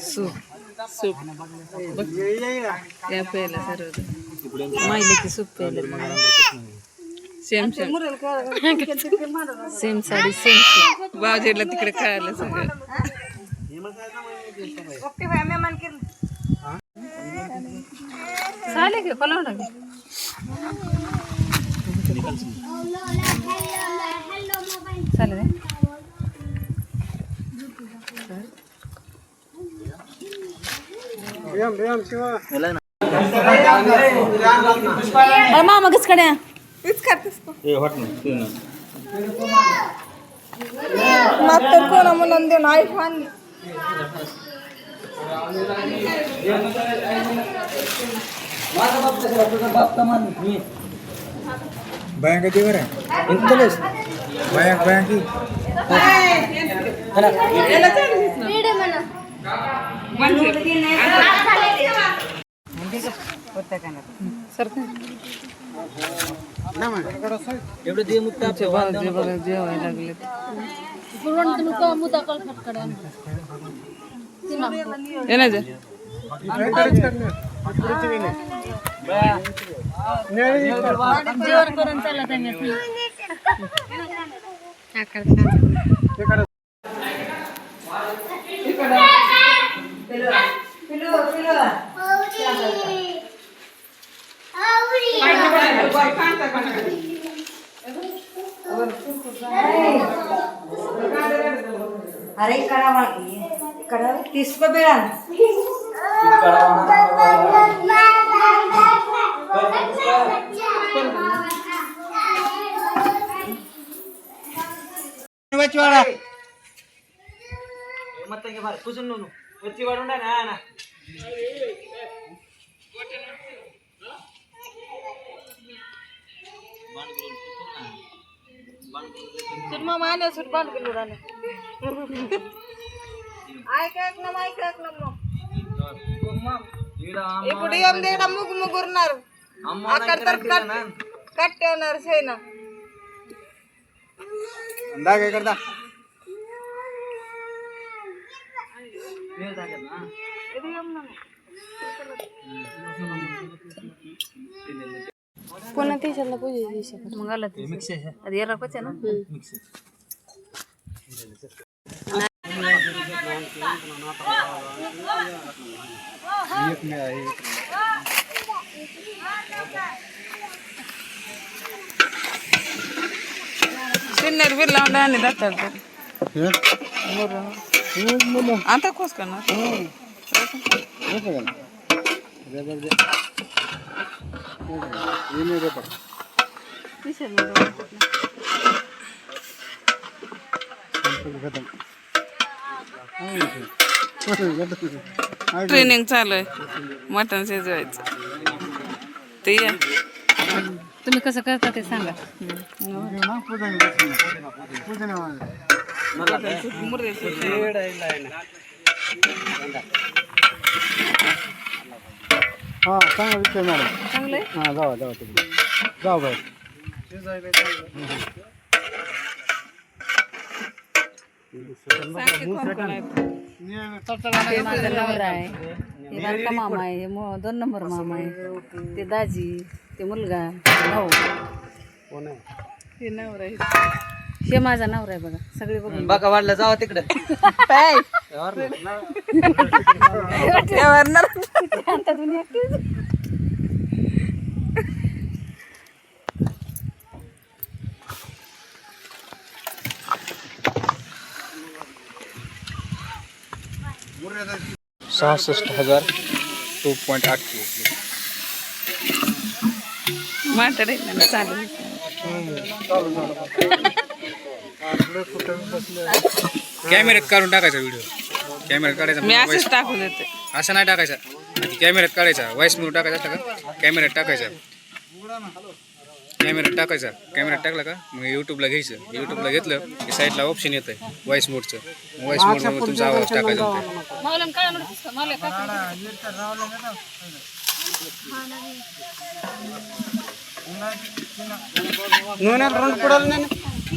soup soup या प्यायला सर्व माहिले की सूप प्यायला सेम सेम साडी सेम बाजेला तिकडे खायला सगळं चालेल की कोला चालेल मामा कस कडे कोणा म्हणून देऊन आयफोन बँक देवर आहे बँक एवढं दे मुद्दा जेवायला लागले जेवण करून चालत अरे कड़ा 30 को बेड़ा बचवाड़ा मत के बार कुछ नो बच्ची वाडूंडा ना ना सुरमा माने सुट बांध के लुराने ऐक ना ఇప్పుడు ఏం దేడా ముగ్గురున్నారు అక్కడ కట్టేన్నారు సేన अंदाज काय करता कोणा देशाला पूजे देशात मग आला ते मिक्स आहे అది ఎర్రకొచ్చేనా మిక్స్ एक में आई सिन्नर बिरला आणि दातात आता कोस करणार ट्रेनिंग चालू आहे मटण शिजवायचं ते या तुम्ही कसं करता ते सांगा हाँ चांगलं मॅडम चांगलं हाँ जावा तुम्ही जाऊ बाय माझा नवरा आहे ते बारका मामा आहे 2 नंबर मामा आहे ते दाजी ते मुलगा भाऊ हे नवरा आहे हे माझा नवरा आहे बघा सगळे बघून बाका वाढला जावा तिकडे माटडे चालेल कॅमेऱ्यात काढून टाकायचा व्हिडिओ कॅमेऱ्यात काढायचा मी असंच टाकून देते असं नाही टाकायचा कॅमेऱ्यात काढायचा व्हॉइस म्हणून टाकायचा का कॅमेऱ्यात टाकायचा कॅमेऱ्यात टाकला का मग यूट्यूबला घ्यायचं यूट्यूबला घेतलं की साईडला ऑप्शन येतं आहे व्हॉइस मोडचं व्हॉइस मोडमध्ये तुमचा आवाज टाकायचा नोना रौंड पडाल नाही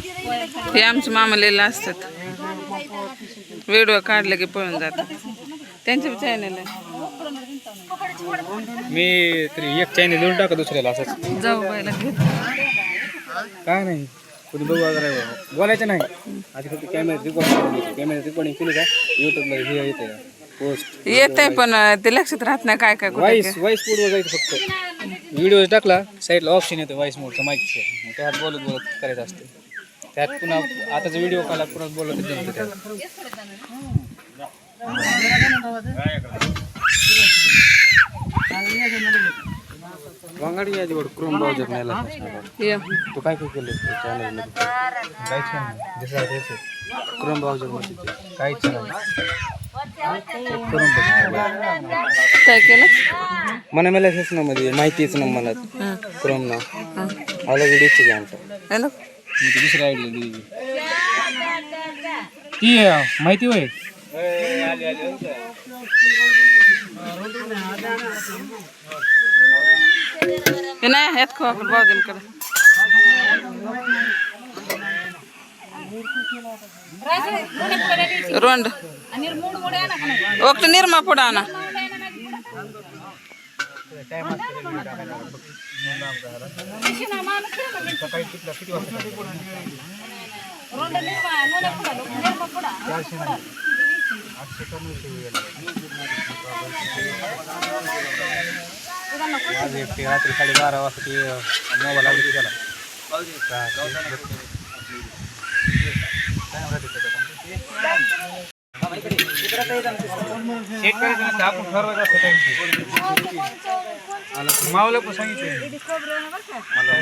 हे आमचे मामा लिहिलं असतात व्हिडिओ काढले की पळून जातात त्यांच्या चॅनल आहे मी तरी एक चॅनल लिहून टाका दुसऱ्याला असंच जाऊ बायला घेत काय नाही कोणी बघू वगैरे बोलायचं नाही आधी फक्त कॅमेरा रेकॉर्डिंग केली का युट्यूबला हे येते पोस्ट येत आहे पण ते लक्षात राहत नाही काय काय कुठे व्हॉइस मोडवर जायचं फक्त व्हिडिओ टाकला साईडला ऑप्शन येतं व्हॉइस मोडचं माईकचं त्यात बोलत करायचं असते त्यात पुन्हा आताचा व्हिडिओ काढला पुन्हा बोलत जमतं त्यात वांगाडी याची क्रोम ब्राउझर नेला तू काय केलं चॅनलमध्ये काहीच नाही दिसायचं क्रोम ब्राउझरमध्ये काहीच नाही करून काय केलं मला मला हेच ना मध्ये माहितीच ना मला क्रोम ना आला व्हिडिओची घ्यायचं हॅलो दुसरी आयडी ती माहिती होय हे नाही ह्यात खो आपण बाजूला करा रोंड ओके निर्मा पुढं आणा रात्री 12:30 वाजता ती मोबाईल लागली त्याला चेक करायचं नसतं आपण ठरवायचं असतं टाइमची मावलं पण सांगितलं मला